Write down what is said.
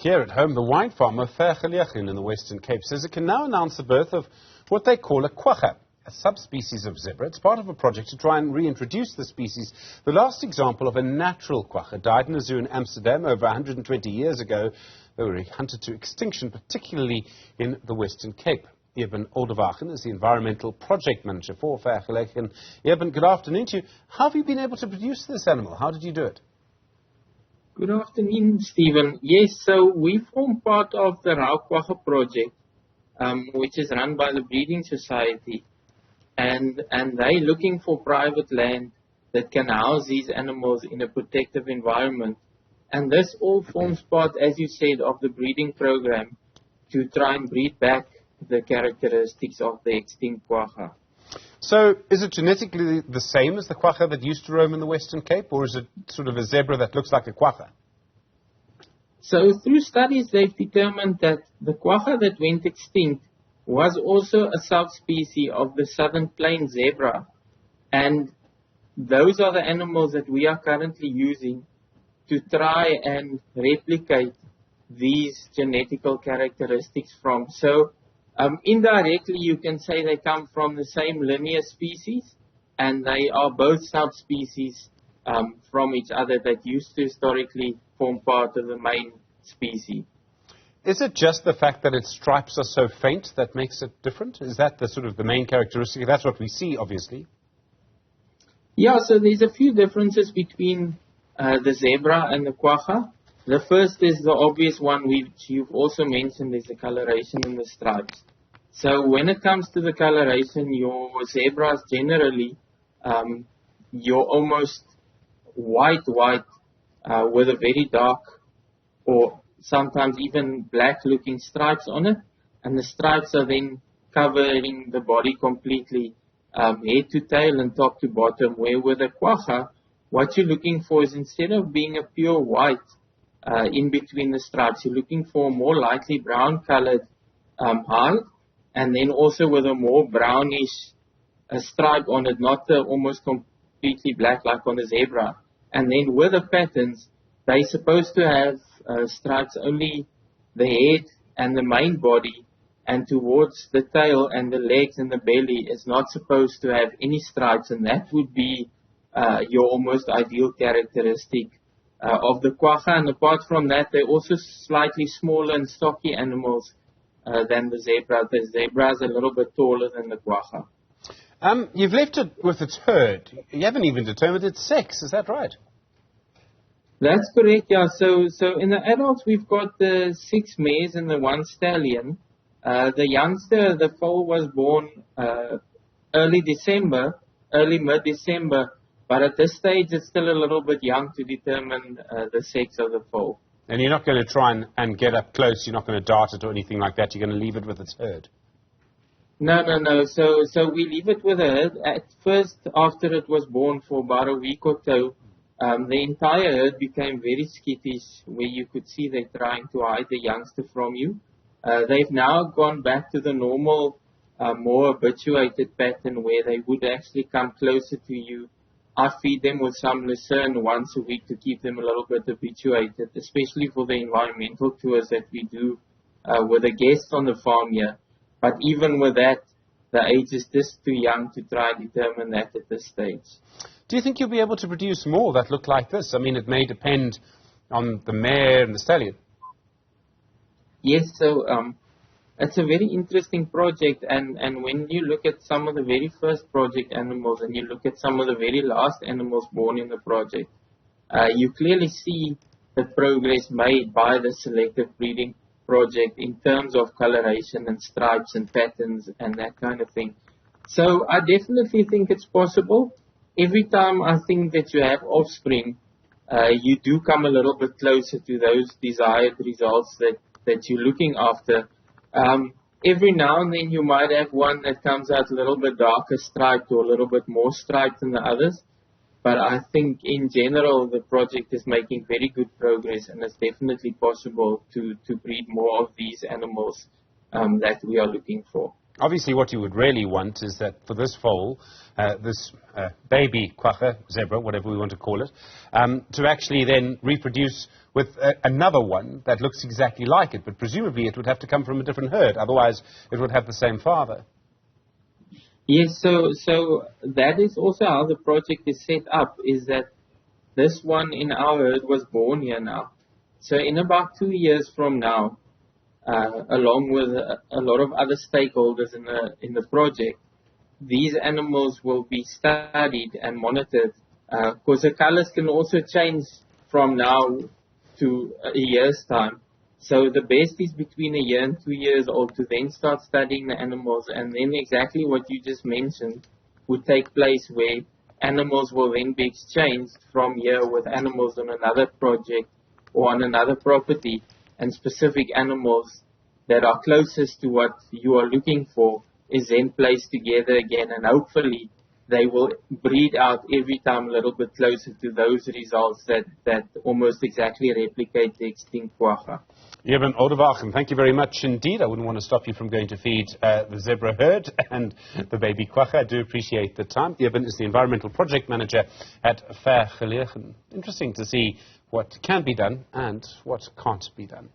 Here at home, the wine farmer Vergelegen in the Western Cape says it can now announce the birth of what they call a quagga, a subspecies of zebra. It's part of a project to try and reintroduce the species. The last example of a natural quagga died in a zoo in Amsterdam over 120 years ago. They were hunted to extinction, particularly in the Western Cape. Eben Olderwagen is the environmental project manager for Vergelegen. Eben, good afternoon to you. How have you been able to produce this animal? How did you do it? Good afternoon, Stephen. Yes, so we form part of the quagga project, which is run by the Breeding Society. And they're looking for private land that can house these animals in a protective environment. And this all forms part, as you said, of the breeding program to try and breed back the characteristics of the extinct quagga. So is it genetically the same as the quagga that used to roam in the Western Cape, or is it sort of a zebra that looks like a quagga? So through studies, they've determined that the quagga that went extinct was also a subspecies of the southern plain zebra. And those are the animals that we are currently using to try and replicate these genetical characteristics from. So indirectly, you can say they come from the same linear species, and they are both subspecies from each other that used to historically form part of the main species. Is it just the fact that its stripes are so faint that makes it different? Is that the sort of the main characteristic? That's what we see, obviously. Yeah, so there's a few differences between the zebra and the quagga. The first is the obvious one, which you've also mentioned, is the coloration in the stripes. So when it comes to the coloration, your zebras generally, you're almost white with a very dark or sometimes even black-looking stripes on it. And the stripes are then covering the body completely, head to tail and top to bottom, where with a quagga, what you're looking for is, instead of being a pure white in between the stripes, you're looking for a more lightly brown-colored hide, and then also with a more brownish stripe on it, not almost completely black like on the zebra. And then with the patterns, they're supposed to have stripes only the head and the main body, and towards the tail and the legs and the belly is not supposed to have any stripes, and that would be your almost ideal characteristic of the quagga. And apart from that, they're also slightly smaller and stocky animals than the zebra. The zebra is a little bit taller than the quagga. You've left it with its herd. You haven't even determined its sex, is that right? That's correct, yeah. So in the adults, we've got the 6 mares and the 1 stallion. The youngster, the foal, was born early mid-December, but at this stage, it's still a little bit young to determine the sex of the foal. And you're not going to try and get up close, you're not going to dart it or anything like that, you're going to leave it with its herd? No. So we leave it with the herd. At first, after it was born for about a week or two, the entire herd became very skittish, where you could see they're trying to hide the youngster from you. They've now gone back to the normal, more habituated pattern, where they would actually come closer to you. I feed them with some lucerne once a week to keep them a little bit habituated, especially for the environmental tours that we do with the guests on the farm here. But even with that, the age is just too young to try and determine that at this stage. Do you think you'll be able to produce more that look like this? I mean, it may depend on the mare and the stallion. Yes, so it's a very interesting project, and when you look at some of the very first project animals and you look at some of the very last animals born in the project, you clearly see the progress made by the selective breeding project in terms of coloration and stripes and patterns and that kind of thing. So I definitely think it's possible. Every time I think that you have offspring, you do come a little bit closer to those desired results that you're looking after. Every now and then you might have one that comes out a little bit darker striped or a little bit more striped than the others. But I think in general the project is making very good progress, and it's definitely possible to breed more of these animals that we are looking for. obviously what you would really want is that for this foal, this baby quagga, zebra, whatever we want to call it, to actually then reproduce with another one that looks exactly like it. But presumably it would have to come from a different herd, otherwise it would have the same father. Yes, so that is also how the project is set up, is that this one in our herd was born here now. So in about 2 years from now, along with a lot of other stakeholders in the project, these animals will be studied and monitored, because the colors can also change from now to a year's time. So the best is between 1 year and 2 years old to then start studying the animals, and then exactly what you just mentioned would take place, where animals will then be exchanged from here with animals on another project or on another property, and specific animals that are closest to what you are looking for is then placed together again, and hopefully they will breed out every time a little bit closer to those results that almost exactly replicate the extinct quagga. Eben Olderwagen, thank you very much indeed. I wouldn't want to stop you from going to feed the zebra herd and the baby quagga. I do appreciate the time. Eben is the Environmental Project Manager at Vergelegen. Interesting to see what can be done and what can't be done.